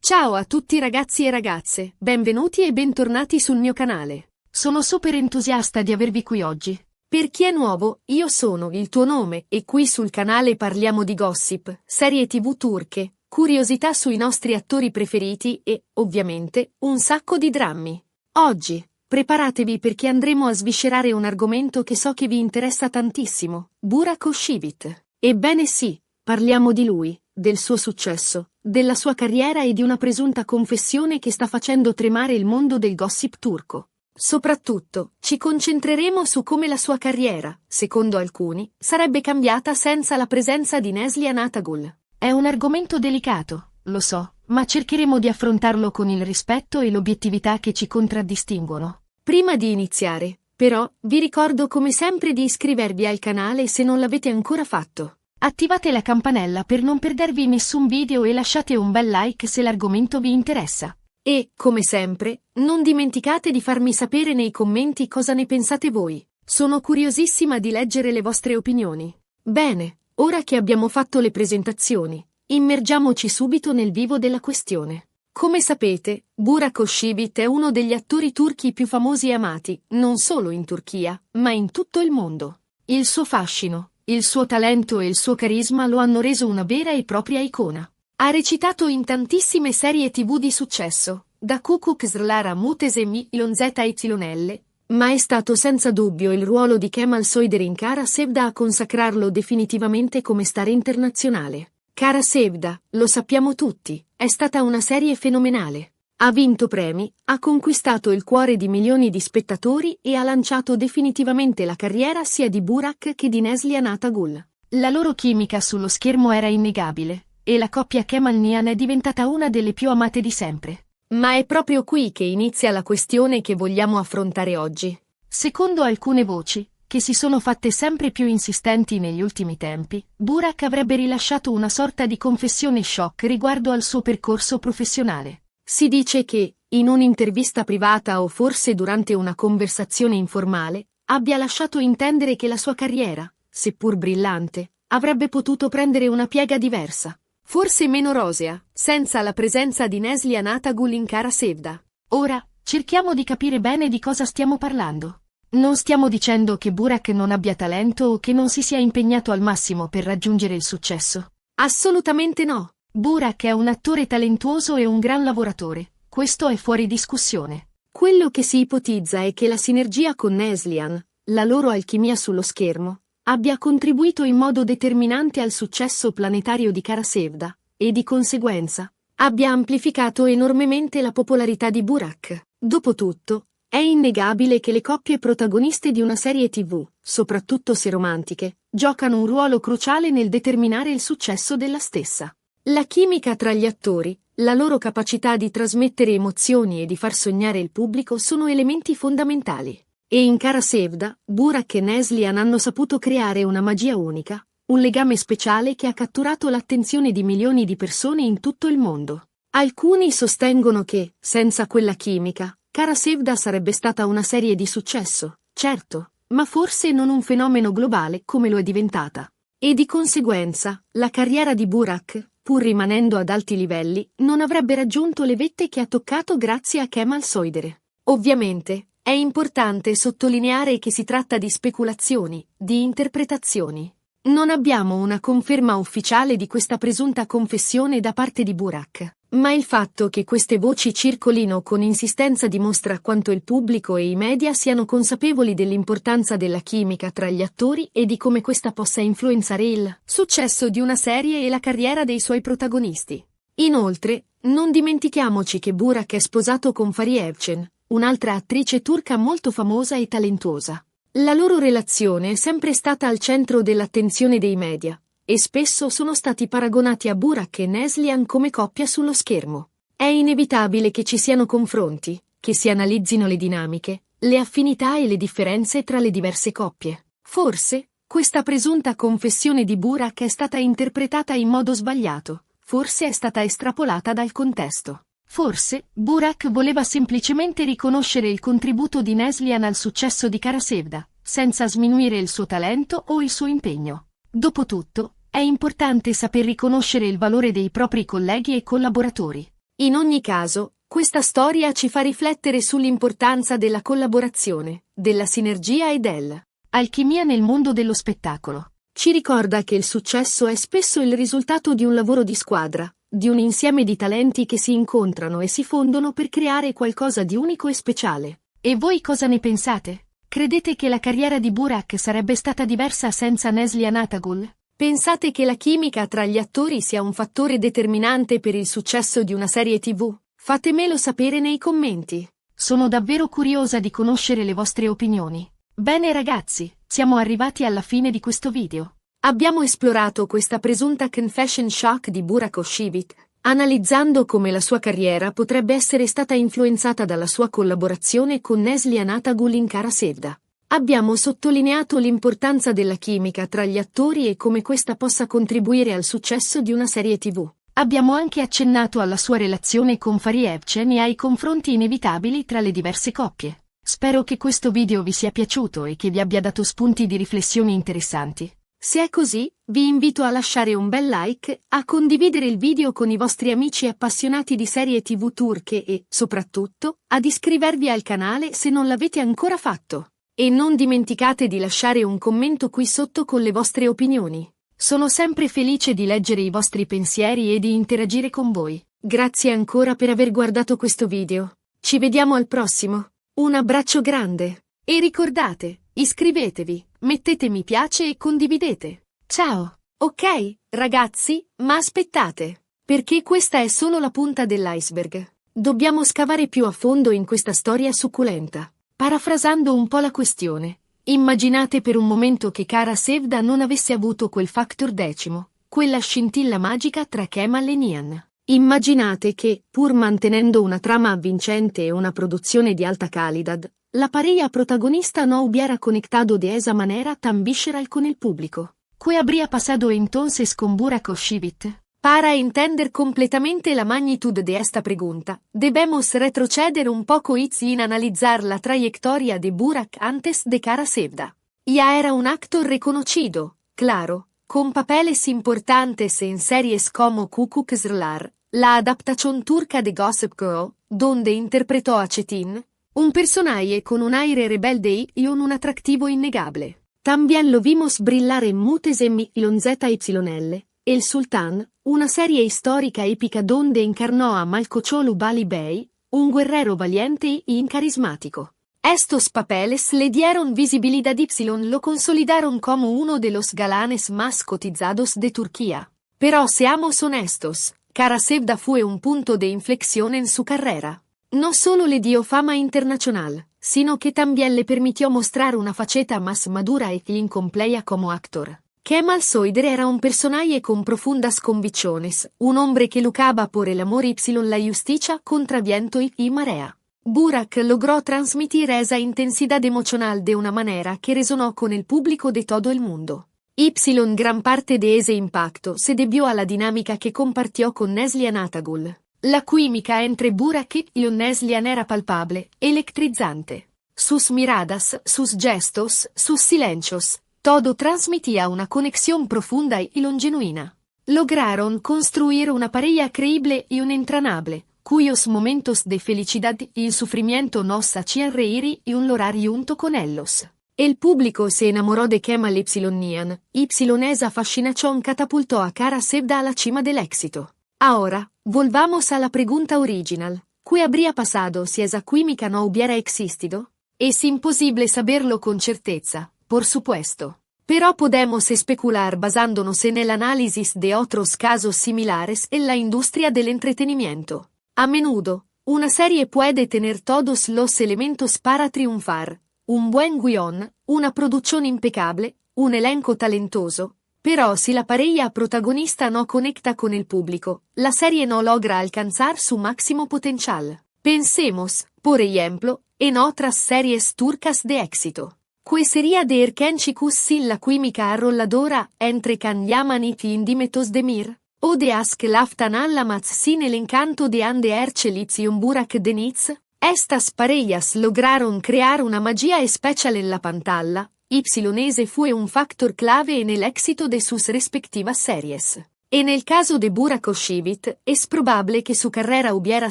Ciao a tutti ragazzi e ragazze, benvenuti e bentornati sul mio canale. Sono super entusiasta di avervi qui oggi. Per chi è nuovo, io sono il tuo nome e qui sul canale parliamo di gossip, serie TV turche, curiosità sui nostri attori preferiti e, ovviamente, un sacco di drammi. Oggi, preparatevi perché andremo a sviscerare un argomento che so che vi interessa tantissimo, Burak Özçivit. Ebbene sì, parliamo di lui, del suo successo, della sua carriera e di una presunta confessione che sta facendo tremare il mondo del gossip turco. Soprattutto, ci concentreremo su come la sua carriera, secondo alcuni, sarebbe cambiata senza la presenza di Neslihan Atagul. È un argomento delicato, lo so, ma cercheremo di affrontarlo con il rispetto e l'obiettività che ci contraddistinguono. Prima di iniziare, però, vi ricordo come sempre di iscrivervi al canale se non l'avete ancora fatto. Attivate la campanella per non perdervi nessun video e lasciate un bel like se l'argomento vi interessa. E, come sempre, non dimenticate di farmi sapere nei commenti cosa ne pensate voi. Sono curiosissima di leggere le vostre opinioni. Bene, ora che abbiamo fatto le presentazioni, immergiamoci subito nel vivo della questione. Come sapete, Burak Özçivit è uno degli attori turchi più famosi e amati, non solo in Turchia, ma in tutto il mondo. Il suo fascino, il suo talento e il suo carisma lo hanno reso una vera e propria icona. Ha recitato in tantissime serie TV di successo, da Kukukzrlara Mutese Milyon ZYL, ma è stato senza dubbio il ruolo di Kemal Soyder in Kara Sevda a consacrarlo definitivamente come star internazionale. Kara Sevda, lo sappiamo tutti, è stata una serie fenomenale. Ha vinto premi, ha conquistato il cuore di milioni di spettatori e ha lanciato definitivamente la carriera sia di Burak che di Neslihan Atagul. La loro chimica sullo schermo era innegabile, e la coppia Kemal-Nihan è diventata una delle più amate di sempre. Ma è proprio qui che inizia la questione che vogliamo affrontare oggi. Secondo alcune voci, che si sono fatte sempre più insistenti negli ultimi tempi, Burak avrebbe rilasciato una sorta di confessione shock riguardo al suo percorso professionale. Si dice che, in un'intervista privata o forse durante una conversazione informale, abbia lasciato intendere che la sua carriera, seppur brillante, avrebbe potuto prendere una piega diversa. Forse meno rosea, senza la presenza di Neslihan Atagul in Kara Sevda. Ora, cerchiamo di capire bene di cosa stiamo parlando. Non stiamo dicendo che Burak non abbia talento o che non si sia impegnato al massimo per raggiungere il successo. Assolutamente no. Burak è un attore talentuoso e un gran lavoratore, questo è fuori discussione. Quello che si ipotizza è che la sinergia con Neslihan, la loro alchimia sullo schermo, abbia contribuito in modo determinante al successo planetario di Kara Sevda, e di conseguenza, abbia amplificato enormemente la popolarità di Burak. Dopotutto, è innegabile che le coppie protagoniste di una serie TV, soprattutto se romantiche, giocano un ruolo cruciale nel determinare il successo della stessa. La chimica tra gli attori, la loro capacità di trasmettere emozioni e di far sognare il pubblico sono elementi fondamentali. E in Kara Sevda, Burak e Neslihan hanno saputo creare una magia unica, un legame speciale che ha catturato l'attenzione di milioni di persone in tutto il mondo. Alcuni sostengono che, senza quella chimica, Kara Sevda sarebbe stata una serie di successo, certo, ma forse non un fenomeno globale come lo è diventata. E di conseguenza, la carriera di Burak, pur rimanendo ad alti livelli, non avrebbe raggiunto le vette che ha toccato grazie a Kemal Soyder. Ovviamente, è importante sottolineare che si tratta di speculazioni, di interpretazioni. Non abbiamo una conferma ufficiale di questa presunta confessione da parte di Burak, ma il fatto che queste voci circolino con insistenza dimostra quanto il pubblico e i media siano consapevoli dell'importanza della chimica tra gli attori e di come questa possa influenzare il successo di una serie e la carriera dei suoi protagonisti. Inoltre, non dimentichiamoci che Burak è sposato con Fariye Evcen, un'altra attrice turca molto famosa e talentuosa. La loro relazione è sempre stata al centro dell'attenzione dei media, e spesso sono stati paragonati a Burak e Neslihan come coppia sullo schermo. È inevitabile che ci siano confronti, che si analizzino le dinamiche, le affinità e le differenze tra le diverse coppie. Forse, questa presunta confessione di Burak è stata interpretata in modo sbagliato, forse è stata estrapolata dal contesto. Forse, Burak voleva semplicemente riconoscere il contributo di Neslihan al successo di Kara Sevda, senza sminuire il suo talento o il suo impegno. Dopotutto, è importante saper riconoscere il valore dei propri colleghi e collaboratori. In ogni caso, questa storia ci fa riflettere sull'importanza della collaborazione, della sinergia e dell'alchimia nel mondo dello spettacolo. Ci ricorda che il successo è spesso il risultato di un lavoro di squadra, di un insieme di talenti che si incontrano e si fondono per creare qualcosa di unico e speciale. E voi cosa ne pensate? Credete che la carriera di Burak sarebbe stata diversa senza Neslihan Atagul? Pensate che la chimica tra gli attori sia un fattore determinante per il successo di una serie TV? Fatemelo sapere nei commenti. Sono davvero curiosa di conoscere le vostre opinioni. Bene ragazzi, siamo arrivati alla fine di questo video. Abbiamo esplorato questa presunta confession shock di Burak Özçivit, analizzando come la sua carriera potrebbe essere stata influenzata dalla sua collaborazione con Neslihan Atagul in Kara Sevda. Abbiamo sottolineato l'importanza della chimica tra gli attori e come questa possa contribuire al successo di una serie TV. Abbiamo anche accennato alla sua relazione con Fahriye Evcen e ai confronti inevitabili tra le diverse coppie. Spero che questo video vi sia piaciuto e che vi abbia dato spunti di riflessione interessanti. Se è così, vi invito a lasciare un bel like, a condividere il video con i vostri amici appassionati di serie TV turche e, soprattutto, ad iscrivervi al canale se non l'avete ancora fatto. E non dimenticate di lasciare un commento qui sotto con le vostre opinioni. Sono sempre felice di leggere i vostri pensieri e di interagire con voi. Grazie ancora per aver guardato questo video. Ci vediamo al prossimo. Un abbraccio grande. E ricordate, iscrivetevi, mettete mi piace e condividete. Ciao! Ok, ragazzi, ma aspettate. Perché questa è solo la punta dell'iceberg. Dobbiamo scavare più a fondo in questa storia succulenta. Parafrasando un po' la questione, immaginate per un momento che Kara Sevda non avesse avuto quel factor 10, quella scintilla magica tra Kemal e Nihan. Immaginate che, pur mantenendo una trama avvincente e una produzione di alta calidad, la pareja protagonista no hubiera conectado de esa manera tan visceral con el público. ¿Qué habría pasado entonces con Burak Özçivit? Para entender completamente la magnitud de esta pregunta, debemos retroceder un poco y sin analizar la trayectoria de Burak antes de Kara Sevda. Ya era un actor reconocido, claro, con papeles importantes en series como Kukukızlar, la adaptación turca de Gossip Girl, donde interpretó a Çetin, un personaje con un aire rebelde y un atractivo innegable. También lo vimos brillar en Muhteşem Yüzyıl, El Sultan, una serie histórica épica donde encarnó a Malkoçoğlu Bali Bey, un guerrero valiente y carismático. Estos papeles le dieron visibilidad y lo consolidaron como uno de los galanes más cotizados de Turquía. Pero seamos honestos, Kara Sevda fue un punto de inflexión en su carrera. No solo le dio fama internacional, sino que también le permitió mostrar una faceta más madura y incompleta como actor. Kemal Soyder era un personaje con profundas convicciones, un hombre que luchaba por el amor y la justicia contra viento y marea. Burak logró transmitir esa intensidad emocional de una manera que resonó con el público de todo el mundo. Gran parte de ese impacto se debió a la dinámica que compartió con Neslihan Atagul. La química entre Burak y Neslihan era palpable, electrizante. Sus miradas, sus gestos, sus silencios, todo transmitía una conexión profunda y genuina. Lograron construir una pareja creíble y entrañable, cuyos momentos de felicidad y sufrimiento nos hacían reír y llorar junto con ellos. El público se enamoró de Kemal Nihan, esa fascinación catapultó a Kara Sevda a la cima del éxito. Ahora, volvamos a la pregunta original. ¿Qué habría pasado si esa química no hubiera existido? Es imposible saberlo con certeza, por supuesto. Pero podemos especular basándonos en el análisis de otros casos similares en la industria del entretenimiento. A menudo, una serie puede tener todos los elementos para triunfar: un buen guión, una producción impecable, un elenco talentoso. Pero si la pareja protagonista no conecta con el público, la serie no logra alcanzar su máximo potencial. Pensemos, por ejemplo, en otras series turcas de éxito. ¿Qué sería de Erkençikus sin la química arrolladora entre Can Yaman y Indime Özdemir? ¿O de Aşk Laftan Anlamaz sin el encanto de Hande Erçel y Burak Deniz? Estas parejas lograron crear una magia especial en la pantalla. Ese fue un factor clave en el éxito de sus respectivas series. E nel caso de Burak Oshivit, es probable que su carrera hubiera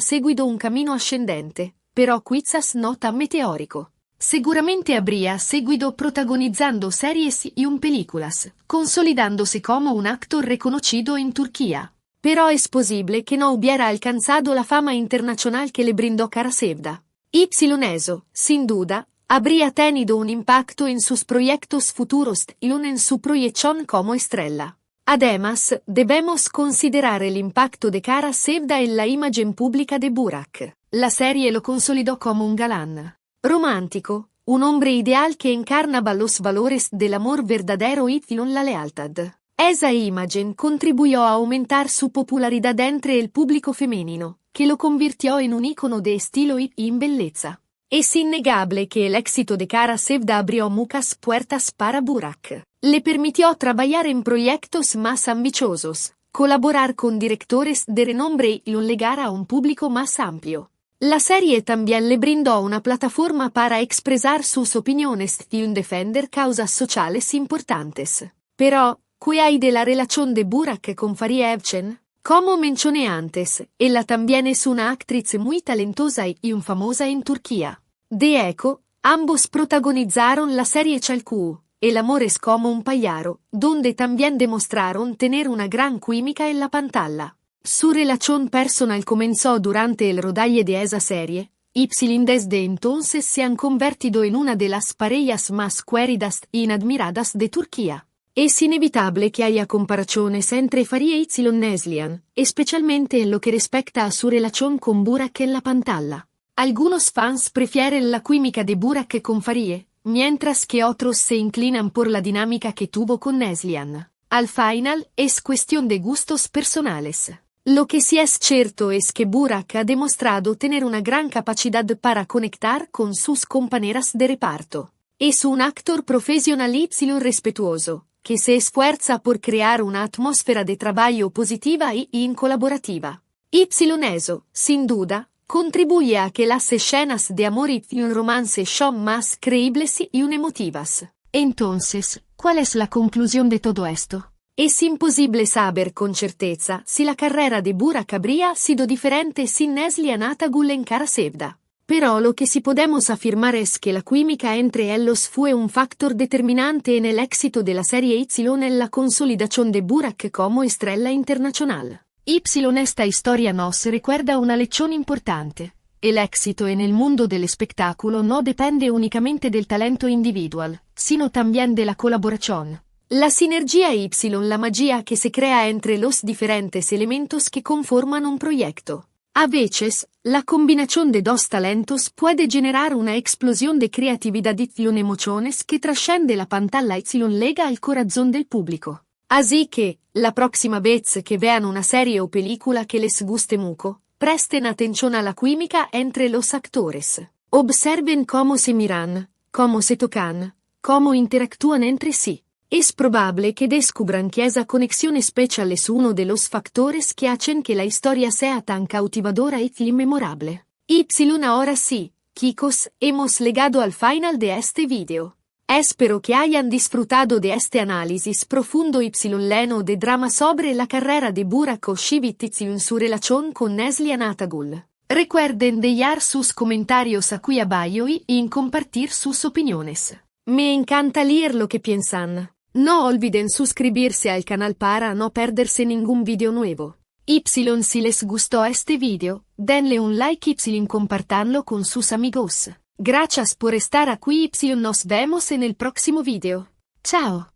seguido un camino ascendente, però quizás no tan meteórico. Seguramente habría seguido protagonizando series y películas, consolidándose como un actor reconocido en Turquía. Pero es posible que no hubiera alcanzado la fama internacional que le brindó Kara Sevda. Eso, sin duda, habría tenido un impacto en sus proyectos futuros y en su proyección como estrella. Además, debemos considerar el impacto de Kara Sevda en la imagen pública de Burak. La serie lo consolidó como un galán romántico, un hombre ideal que encarnaba los valores del amor verdadero y la lealtad. Esa imagen contribuyó a aumentar su popularidad entre el público femenino, que lo convirtió en un ícono de estilo y en belleza. Es innegable que el éxito de Kara Sevda abrió muchas puertas para Burak. Le permitió trabajar en proyectos más ambiciosos, colaborar con directores de renombre y llegar a un público más amplio. La serie también le brindó una plataforma para expresar sus opiniones y defender causas sociales importantes. Pero, ¿qué hay de la relación de Burak con Fariye Evcen? Como mencioné antes, ella también es una actriz muy talentosa y famosa en Turquía. De hecho, ambos protagonizaron la serie Çalku, El amor es como un pájaro, donde también demostraron tener una gran química en la pantalla. Su relación personal comenzó durante el rodaje de esa serie, y desde entonces se han convertido en una de las parejas más queridas y admiradas de Turquía. Es inevitable que haya comparaciones entre Fariye y Neslihan, especialmente en lo que respecta a su relación con Burak en la pantalla. Algunos fans prefieren la química de Burak con Fariye, mientras que otros se inclinan por la dinámica que tuvo con Neslihan. Al final, es cuestión de gustos personales. Lo que sí es cierto es que Burak ha demostrado tener una gran capacidad para conectar con sus compañeras de reparto. Es un actor profesional y respetuoso, que se esfuerza por crear una atmósfera de trabajo positiva y colaborativa. Eso, sin duda, contribuye a que las escenas de amor y un romance son más creíbles y emotivas. Entonces, ¿cuál es la conclusión de todo esto? Es imposible saber con certeza si la carrera de Burak habría sido diferente sin Neslihan Atagul en Kara Sevda. Pero lo que sí podemos afirmar es que la química entre ellos fue un factor determinante en el éxito de la serie Y en la consolidación de Burak como estrella internacional. Esta historia nos recuerda una lección importante. El éxito en el mundo del espectáculo no depende únicamente del talento individual, sino también de la colaboración. La sinergia y la magia que se crea entre los diferentes elementos que conforman un proyecto. A veces, la combinación de dos talentos puede generar una explosión de creatividad y emociones que trasciende la pantalla y llega al corazón del público. Así que, la próxima vez que vean una serie o película que les guste mucho, presten atención a la química entre los actores. Observen cómo se miran, cómo se tocan, cómo interactúan entre sí. Es probable que descubran que esa conexión especial es uno de los factores que hacen que la historia sea tan cautivadora y memorable. Ahora sí, chicos, hemos llegado al final de este video. Espero que hayan disfrutado de este análisis profundo y leno de drama sobre la carrera de Burak Oshivit y en su relación con Neslihan Atagul. Recuerden dejar sus comentarios aquí abajo y compartir sus opiniones. Me encanta leer lo que piensan. No olviden suscribirse al canal para no perderse ningún video nuevo. Si les gustó este video, denle un like y compartanlo con sus amigos. Gracias por estar aquí nos vemos en el próximo video. Chao.